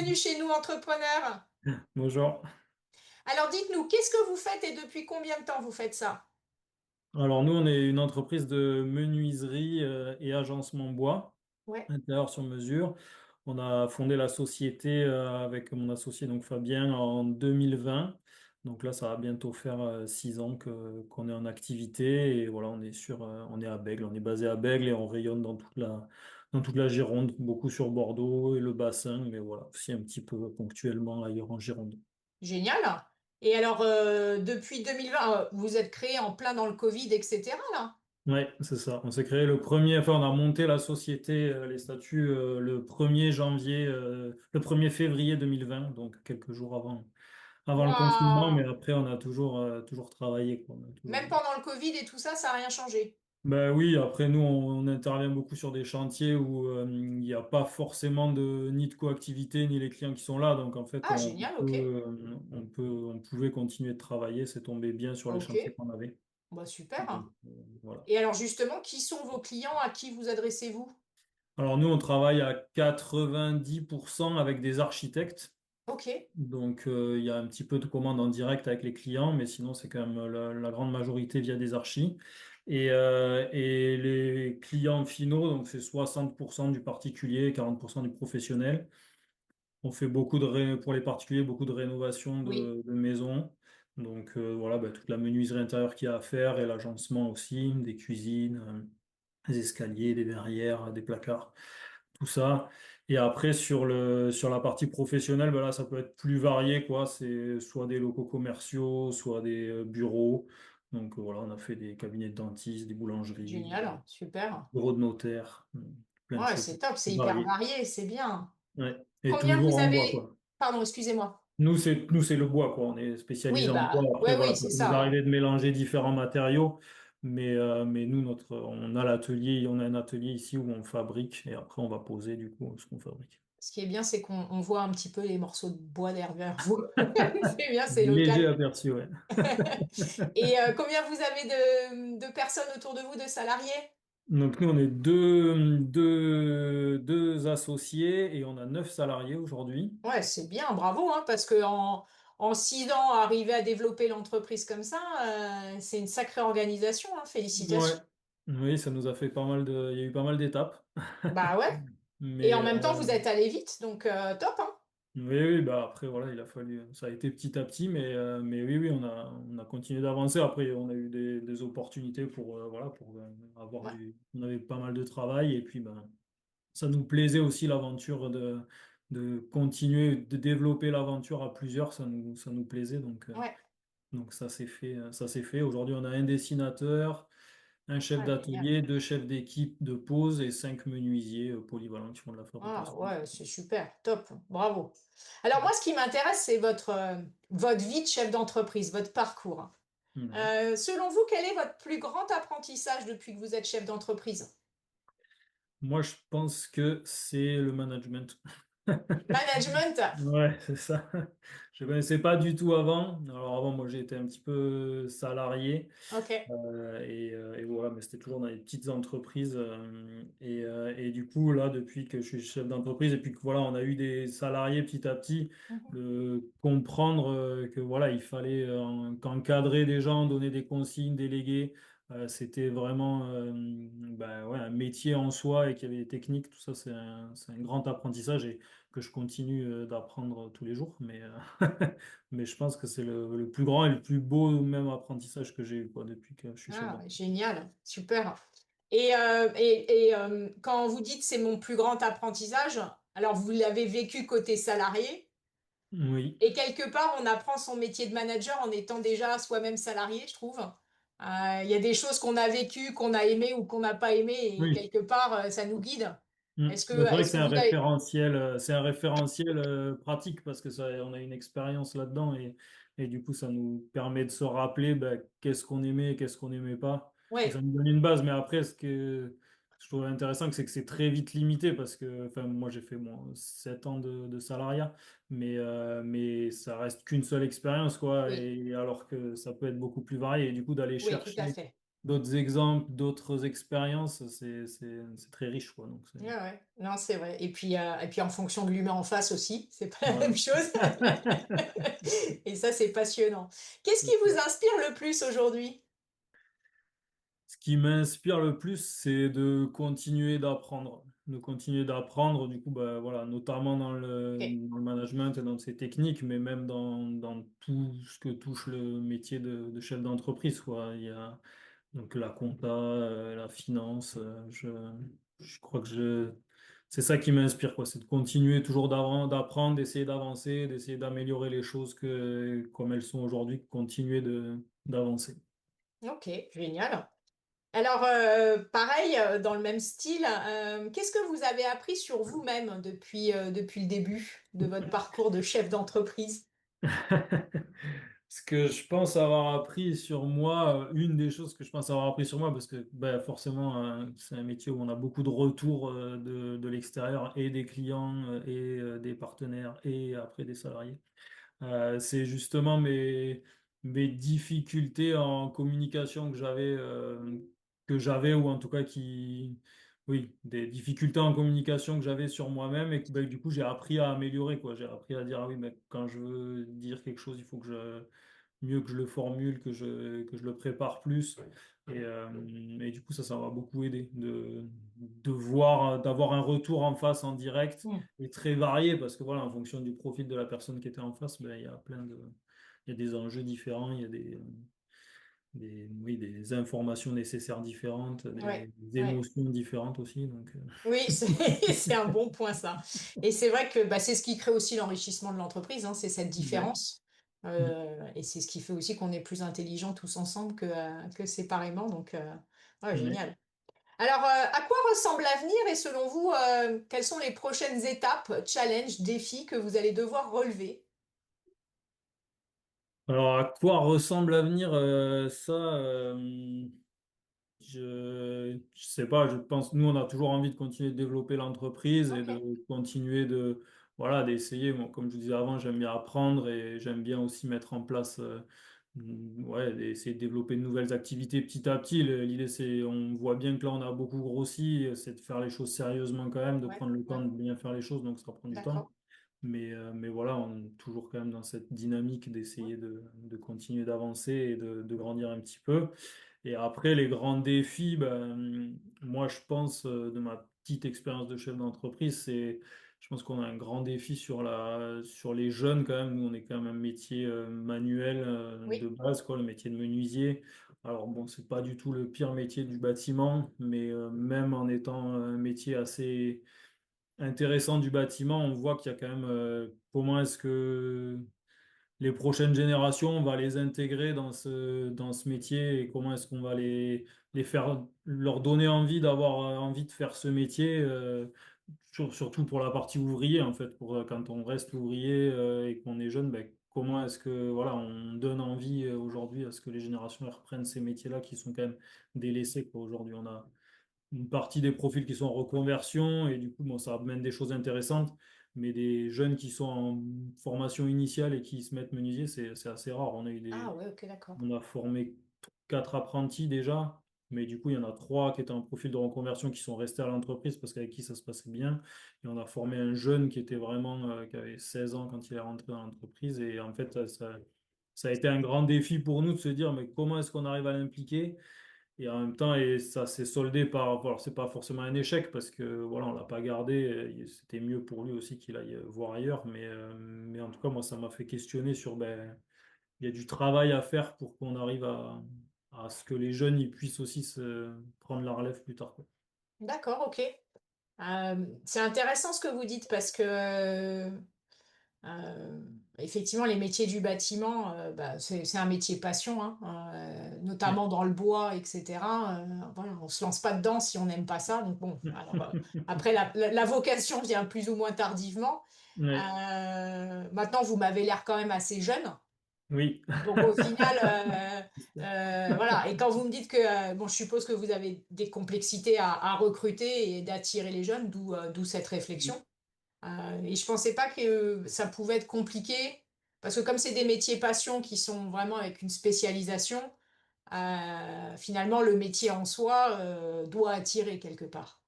bienvenue chez nous, entrepreneurs. Bonjour. Alors dites-nous, qu'est-ce que vous faites et depuis combien de temps vous faites ça? Alors nous, on est une entreprise de menuiserie et agencement bois, Ouais, intérieur sur mesure. On a fondé la société avec mon associé donc Fabien en 2020. Donc là, ça va bientôt faire 6 ans qu'on est en activité et voilà, on est à Bègle, on est basé à Bègle et on rayonne dans toute la Gironde, beaucoup sur Bordeaux et le bassin, mais voilà, aussi un petit peu ponctuellement ailleurs en Gironde. génial. Et alors, depuis 2020, vous êtes créé en plein dans le Covid, etc. là? Ouais, c'est ça. On s'est créé le premier, enfin, on a monté la société, les statuts, le 1er janvier, le 1er février 2020, donc quelques jours avant le confinement, mais Waouh! après, on a toujours travaillé, quoi. Même pendant le Covid et tout ça, ça n'a rien changé. Ben oui, après, nous, on intervient beaucoup sur des chantiers où il n'y a pas forcément ni de coactivité, ni les clients qui sont là. Donc, en fait, Ah, génial, ok. on pouvait continuer de travailler. C'est tombé bien sur les Ok, chantiers qu'on avait. bah Donc, super. voilà. Et alors justement, qui sont vos clients? À qui vous adressez-vous? Alors nous, on travaille à 90% avec des architectes. Ok, Donc il y a un petit peu de commandes en direct avec les clients, mais sinon c'est quand même la grande majorité via des archis. Et les clients finaux, donc c'est 60% du particulier, 40% du professionnel. On fait pour les particuliers, beaucoup de rénovations oui, de maisons. Donc voilà, bah, toute la menuiserie intérieure qu'il y a à faire et l'agencement aussi, des cuisines, des escaliers, des verrières, des placards tout ça. Et après, sur la partie professionnelle, ben là, ça peut être plus varié, quoi. C'est soit des locaux commerciaux, soit des bureaux. Donc voilà, on a fait des cabinets de dentistes, des boulangeries, génial, super. bureaux de notaire, plein de Ouais, choses c'est top, c'est hyper variées. varié, c'est bien. Ouais. Et Combien toujours vous en bois, avez... quoi. Pardon, excusez-moi. Nous, c'est le bois, quoi. On est Oui, spécialisé en bois. bah, Après, ouais, voilà, oui, ça c'est peut nous ça, ouais. arriver de mélanger différents matériaux. Mais nous, on a l'atelier, on a un atelier ici où on fabrique et après, on va poser, du coup, ce qu'on fabrique. Ce qui est bien, c'est qu'on voit un petit peu les morceaux de bois derrière vous. C'est bien, c'est Léger local. aperçu, ouais. Et combien vous avez de personnes autour de vous, de salariés? Donc nous, on est deux associés et on a 9 salariés aujourd'hui. Ouais, c'est bien, bravo, hein, parce que en 6 ans, arriver à développer l'entreprise comme ça, c'est une sacrée organisation, hein, Ouais. félicitations. Oui, ça nous a fait il y a eu pas mal d'étapes. Bah ouais. Et Mais en même temps, vous êtes allé vite, donc top, hein. oui, oui, bah après, voilà, il a fallu, ça a été petit à petit, mais oui, oui, on a continué d'avancer. Après, on a eu des opportunités pour avoir Ouais, on avait pas mal de travail et puis, ben, ça nous plaisait aussi l'aventure de continuer, de développer l'aventure à plusieurs, ça nous plaisait. ouais, Donc ça s'est fait. Aujourd'hui, on a un dessinateur, un chef ouais, génial. d'atelier, 2 chefs d'équipe de pose et 5 menuisiers polyvalents qui font de la Ah fabrication. ouais, c'est super, top, bravo. Alors moi, ce qui m'intéresse, c'est votre vie de chef d'entreprise, votre parcours. Ouais. Selon vous, quel est votre plus grand apprentissage depuis que vous êtes chef d'entreprise? Moi, je pense que c'est le management. Management. Ouais, c'est ça. Je connaissais pas du tout avant. Alors avant, moi, j'ai été un petit peu salarié. Ok. Et voilà, mais c'était toujours dans les petites entreprises. Et du coup, là, depuis que je suis chef d'entreprise et puis que voilà, on a eu des salariés petit à petit, Mhm. comprendre que voilà, il fallait qu'encadrer des gens, donner des consignes, déléguer. C'était vraiment bah, ouais, un métier en soi et qu'il y avait des techniques, tout ça, c'est un grand apprentissage et que je continue d'apprendre tous les jours. Mais je pense que c'est le plus grand et le plus beau même apprentissage que j'ai eu quoi, depuis que je suis chef Ah, d'entreprise. génial, super. Quand vous dites c'est mon plus grand apprentissage, alors vous l'avez vécu côté salarié, Oui, et quelque part on apprend son métier de manager en étant déjà soi-même salarié, je trouve. Il y a des choses qu'on a vécues, qu'on a aimées ou qu'on n'a pas aimées, et oui. quelque part ça nous guide. Bah, c'est vrai que Est-ce que vous avez... c'est un référentiel pratique parce que ça, on a une expérience là-dedans et du coup ça nous permet de se rappeler bah, qu'est-ce qu'on aimait et qu'est-ce qu'on n'aimait pas et ça Ouais, nous donne une base. Mais après, ce que je trouve intéressant, c'est que c'est très vite limité parce que enfin moi j'ai fait 7 ans de salariat, mais ça reste qu'une seule expérience quoi oui, et alors que ça peut être beaucoup plus varié et du coup d'aller oui, tout à chercher fait. d'autres exemples, d'autres expériences, c'est très riche, quoi. Donc Ouais, ouais. Non, c'est vrai. Et puis en fonction de l'humain en face aussi, c'est pas la même voilà. chose. Et ça, c'est passionnant. Qu'est-ce qui vous inspire le plus aujourd'hui? Ce qui m'inspire le plus, c'est de continuer d'apprendre. De continuer d'apprendre, du coup, bah, voilà, notamment Ok. dans le management et dans ces techniques, mais même dans tout ce que touche le métier de chef d'entreprise, quoi. Il y a donc la compta, la finance. Je crois que c'est ça qui m'inspire, quoi. C'est de continuer toujours d'apprendre, d'essayer d'avancer, d'essayer d'améliorer les choses comme elles sont aujourd'hui, continuer d'avancer. Ok, génial. Alors, pareil, dans le même style, qu'est-ce que vous avez appris sur vous-même depuis le début de votre parcours de chef d'entreprise? Ce que je pense avoir appris sur moi, une des choses que je pense avoir appris sur moi, parce que ben, forcément, c'est un métier où on a beaucoup de retours de l'extérieur et des clients et des partenaires et après des salariés. C'est justement mes difficultés en communication que j'avais, ou en tout cas oui, des difficultés en communication que j'avais sur moi-même et que ben, du coup j'ai appris à améliorer, quoi. J'ai appris à dire, ah oui, mais quand je veux dire quelque chose, il faut mieux que je le formule, que je le prépare plus. Et du coup, ça m'a beaucoup aidé d'avoir un retour en face en direct Hmm. et très varié parce que voilà, en fonction du profil de la personne qui était en face, ben, il y a des enjeux différents, il y a oui, des informations nécessaires différentes, Ouais, des ouais. émotions différentes aussi. Donc, Oui, c'est c'est un bon point ça. Et c'est vrai que bah, c'est ce qui crée aussi l'enrichissement de l'entreprise, hein, c'est cette ouais. différence. Et c'est ce qui fait aussi qu'on est plus intelligents tous ensemble que séparément. Donc, ouais, Ouais. génial. Alors, à quoi ressemble l'avenir et selon vous, quelles sont les prochaines étapes, challenges, défis que vous allez devoir relever? Alors, à quoi ressemble l'avenir? Je sais pas, je pense, nous, on a toujours envie de continuer de développer l'entreprise et Ok, de continuer voilà, d'essayer. Moi, comme je vous disais avant, j'aime bien apprendre et j'aime bien aussi mettre en place, ouais, essayer de développer de nouvelles activités petit à petit. L'idée, on voit bien que là, on a beaucoup grossi, c'est de faire les choses sérieusement quand même, de ouais, prendre le temps ouais, de bien faire les choses, donc ça prend du temps. d'accord. Mais voilà, on est toujours quand même dans cette dynamique d'essayer de continuer d'avancer et de grandir un petit peu. Et après, les grands défis, ben, moi, je pense, de ma petite expérience de chef d'entreprise, je pense qu'on a un grand défi sur les jeunes quand même. Nous, on est quand même un métier manuel de Oui. base, quoi, le métier de menuisier. Alors bon, c'est pas du tout le pire métier du bâtiment, mais même en étant un métier assez intéressant du bâtiment, on voit qu'il y a quand même comment est-ce que les prochaines générations, on va les intégrer dans ce métier et comment est-ce qu'on va les faire, leur donner envie d'avoir envie de faire ce métier, surtout pour la partie ouvrier, en fait, pour quand on reste ouvrier et qu'on est jeune, ben, comment est-ce que voilà, on donne envie aujourd'hui à ce que les générations reprennent ces métiers-là qui sont quand même délaissés, quoi. Aujourd'hui, on a une partie des profils qui sont en reconversion et du coup, bon, ça amène des choses intéressantes, mais des jeunes qui sont en formation initiale et qui se mettent menuisier, c'est assez rare. Ah ouais, ok, d'accord. On a formé 4 apprentis déjà, mais du coup, il y en a 3 qui étaient en profil de reconversion qui sont restés à l'entreprise parce qu'avec qui ça se passait bien. Et on a formé un jeune qui était vraiment, qui avait 16 ans quand il est rentré dans l'entreprise. Et en fait, ça a été un grand défi pour nous de se dire, mais comment est-ce qu'on arrive à l'impliquer? Et en même temps, et ça s'est soldé alors c'est pas forcément un échec parce que voilà, on l'a pas gardé. C'était mieux pour lui aussi qu'il aille voir ailleurs. Mais en tout cas, moi, ça m'a fait questionner sur ben, il y a du travail à faire pour qu'on arrive à ce que les jeunes ils puissent aussi se prendre la relève plus tard, quoi. D'accord, ok. C'est intéressant ce que vous dites parce que Euh, effectivement, les métiers du bâtiment, bah, c'est un métier passion, hein, Ouais. notamment dans le bois, etc. Voilà, on se lance pas dedans si on n'aime pas ça. Donc bon, alors après la vocation vient plus ou moins tardivement. Ouais. Maintenant, vous m'avez l'air quand même assez jeune. Oui. Donc au final, voilà. Et quand vous me dites que, bon, je suppose que vous avez des complexités à recruter et d'attirer les jeunes, d'où cette réflexion. Et je pensais pas que ça pouvait être compliqué, parce que comme c'est des métiers passion qui sont vraiment avec une spécialisation, finalement, le métier en soi doit attirer quelque part.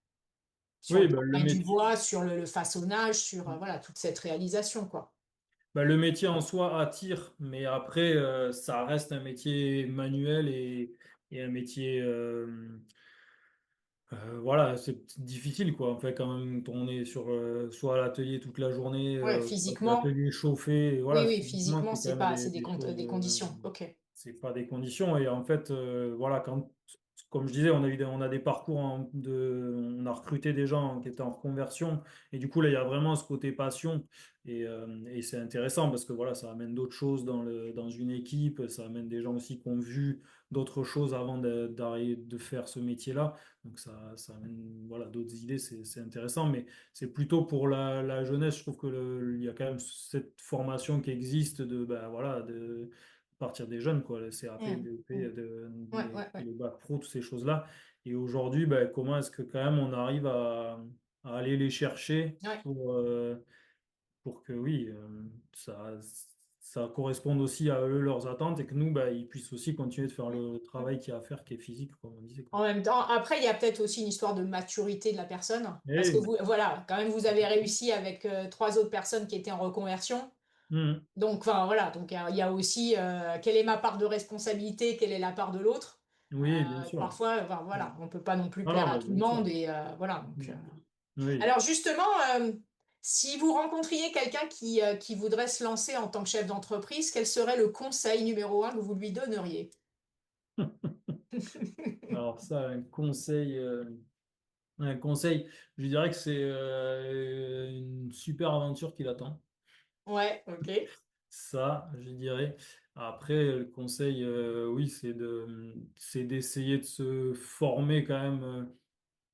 Sur le Oui, bah, le travail du métier, bois, sur le façonnage, sur voilà, toute cette réalisation, quoi. bah, le métier en soi attire, mais après, ça reste un métier manuel et un métier, voilà, c'est difficile, quoi. En fait, quand même, on est sur, soit à l'atelier toute la journée, Ouais, soit physiquement, l'atelier chauffé, et oui, voilà, oui, physiquement, physiquement, c'est quand c'est même pas, c'est des choses, des conditions. Ok. c'est pas des conditions. Et en fait, voilà, comme je disais, on a des parcours on a recruté des gens qui étaient en reconversion, et du coup, là, il y a vraiment ce côté passion, et c'est intéressant parce que voilà, ça amène d'autres choses dans une équipe, ça amène des gens aussi qui ont vu d'autres choses avant d'arrêter de faire ce métier-là. Donc ça amène voilà, d'autres idées, c'est intéressant, mais c'est plutôt pour la jeunesse. Je trouve que il y a quand même cette formation qui existe de, ben, voilà, de partir des jeunes, quoi, le CAP, Hmm, BEP, hmm. Ouais, ouais, ouais. le bac pro, toutes ces choses-là. Et aujourd'hui, ben, comment est-ce que quand même on arrive à aller les chercher Ouais. pour que oui, ça corresponde aussi à eux, leurs attentes, et que nous, ben, ils puissent aussi continuer de faire Hmm, le hmm. travail qu'il y a à faire, qui est physique, comme on disait, quoi. En même temps, après, il y a peut-être aussi une histoire de maturité de la personne. Parce que Et, vous, voilà, quand même, vous avez réussi avec trois autres personnes qui étaient en reconversion. Mhm. Donc, enfin, voilà. Donc, il y a aussi quelle est ma part de responsabilité, quelle est la part de l'autre. Oui, bien sûr. Parfois, enfin, voilà, on peut pas non plus Non, plaire non, à bah, tout le bien sûr. monde. Et voilà. Donc, Mm. Oui. alors, justement, si vous rencontriez quelqu'un qui voudrait se lancer en tant que chef d'entreprise, quel serait le conseil numéro un que vous lui donneriez? Alors ça, un conseil, je dirais que c'est une super aventure qui l'attend. Ouais, ok. Ça, je dirais. Après, le conseil, oui, c'est d'essayer de se former quand même.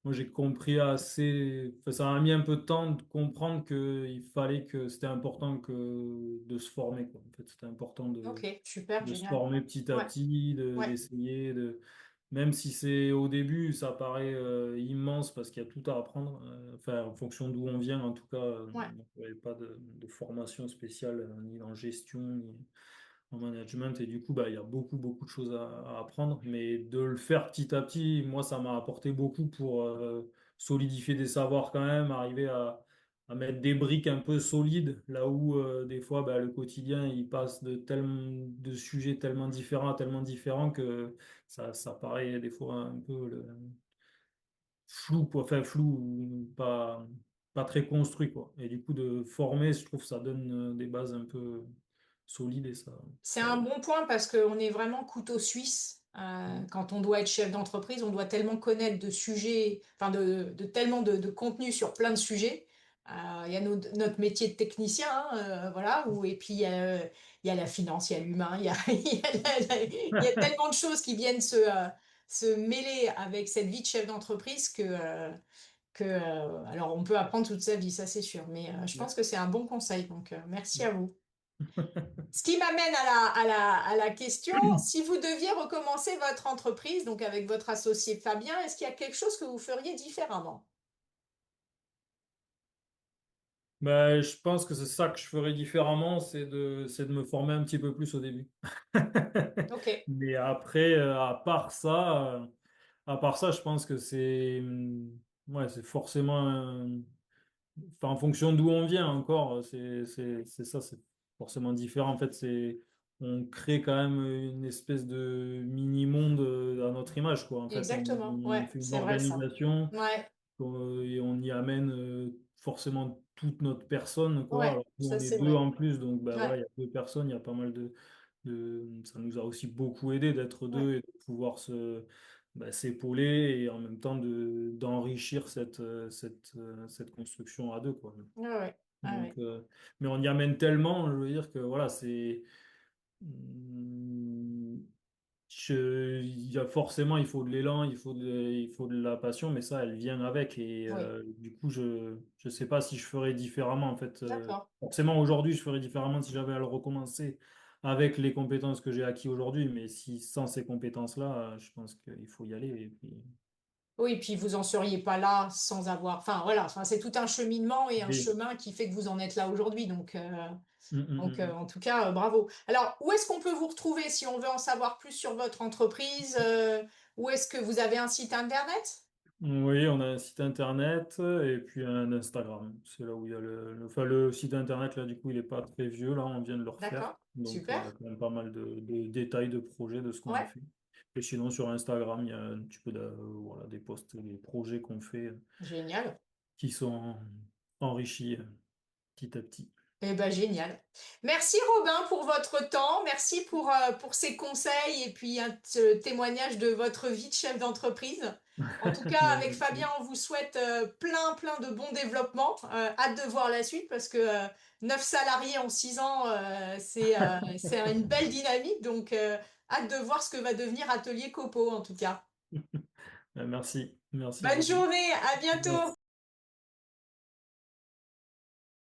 Moi, j'ai compris assez. Enfin, ça m'a mis un peu de temps de comprendre qu'il fallait que c'était important de se former, quoi. En fait, c'était important Ok, super, de se génial. former petit à Ouais, petit, ouais, d'essayer de, même si c'est au début, ça paraît immense parce qu'il y a tout à apprendre. Enfin, en fonction d'où on vient, en tout cas, ouais. il n'y avait pas de formation spéciale ni en gestion ni en management, et du coup, bah, il y a beaucoup de choses à apprendre, mais de le faire petit à petit, moi, ça m'a apporté beaucoup pour solidifier des savoirs quand même, arriver à mettre des briques un peu solides, là où des fois bah, le quotidien il passe de sujets tellement différents que ça paraît des fois un peu flou, quoi. Enfin flou, ou pas très construit, quoi. Et du coup de former, je trouve que ça donne des bases un peu solides, et C'est ça un aide. bon point parce qu'on est vraiment couteau suisse. Quand on doit être chef d'entreprise, on doit tellement connaître de sujets, enfin de tellement de contenu sur plein de sujets. Il y a notre métier de technicien, hein, voilà, et puis il y a la finance, il y a l'humain, il y a tellement de choses qui viennent se mêler avec cette vie de chef d'entreprise alors on peut apprendre toute sa vie, ça c'est sûr. Mais je pense que c'est un bon conseil, donc merci à vous. Ce qui m'amène à la question, si vous deviez recommencer votre entreprise, donc avec votre associé Fabien, est-ce qu'il y a quelque chose que vous feriez différemment? Ben, je pense que c'est ça que je ferais différemment, c'est de me former un petit peu plus au début. Ok, Mais après, à part ça, je pense que ouais, c'est forcément, enfin, en fonction d'où on vient encore, c'est ça, c'est forcément différent. En fait, on crée quand même une espèce de mini-monde à notre image, quoi. En fait, exactement, on ouais, fait une c'est vrai ça. organisation. Ouais, Et on y amène forcément toute notre personne, quoi. ouais, Alors nous, ça on est c'est deux vrai. en plus, donc bah, voilà, Ouais, il y a deux personnes, il y a pas mal ça nous a aussi beaucoup aidé d'être ouais, deux et de pouvoir s'épauler, et en même temps d'enrichir cette construction à deux, quoi. ouais, ouais, ouais, Donc, ouais. mais on y amène tellement, je veux dire que voilà, c'est. Hum, il y a forcément, il faut de l'élan, il faut de la passion, mais ça, elle vient avec. Et Oui, du coup, je sais pas si je ferais différemment. En fait, d'accord. forcément, aujourd'hui, je ferais différemment si j'avais à le recommencer avec les compétences que j'ai acquis aujourd'hui. Mais si sans ces compétences-là, je pense qu'il faut y aller. Et puis, Oui, puis vous en seriez pas là sans avoir. Enfin voilà, enfin, c'est tout un cheminement et un oui, chemin qui fait que vous en êtes là aujourd'hui. Donc Mmh, mmh, Donc, mmh, mmh. en tout cas, bravo. Alors, où est-ce qu'on peut vous retrouver si on veut en savoir plus sur votre entreprise? Où est-ce que vous avez un site internet? Oui, on a un site internet et puis un Instagram. C'est là où il y a enfin, le site internet, là, du coup, il est pas très vieux, là, on vient de le refaire. D'accord, Donc, il y a super. quand même pas mal de détails de projets de ce qu'on a Ouais, fait. Et sinon, sur Instagram, il y a un petit peu voilà, des posts, des projets qu'on fait génial. qui sont enrichis petit à petit. Eh ben, génial. Merci Robin pour votre temps. Merci pour ces conseils et puis ce témoignage de votre vie de chef d'entreprise. En tout cas, Ben, avec Fabien, merci. on vous souhaite plein de bons développements. Hâte de voir la suite parce que 9 salariés en 6 ans, c'est une belle dynamique. Donc, hâte de voir ce que va devenir Atelier Copo en tout cas. Merci. Merci Bonne beaucoup. journée, à bientôt. Merci.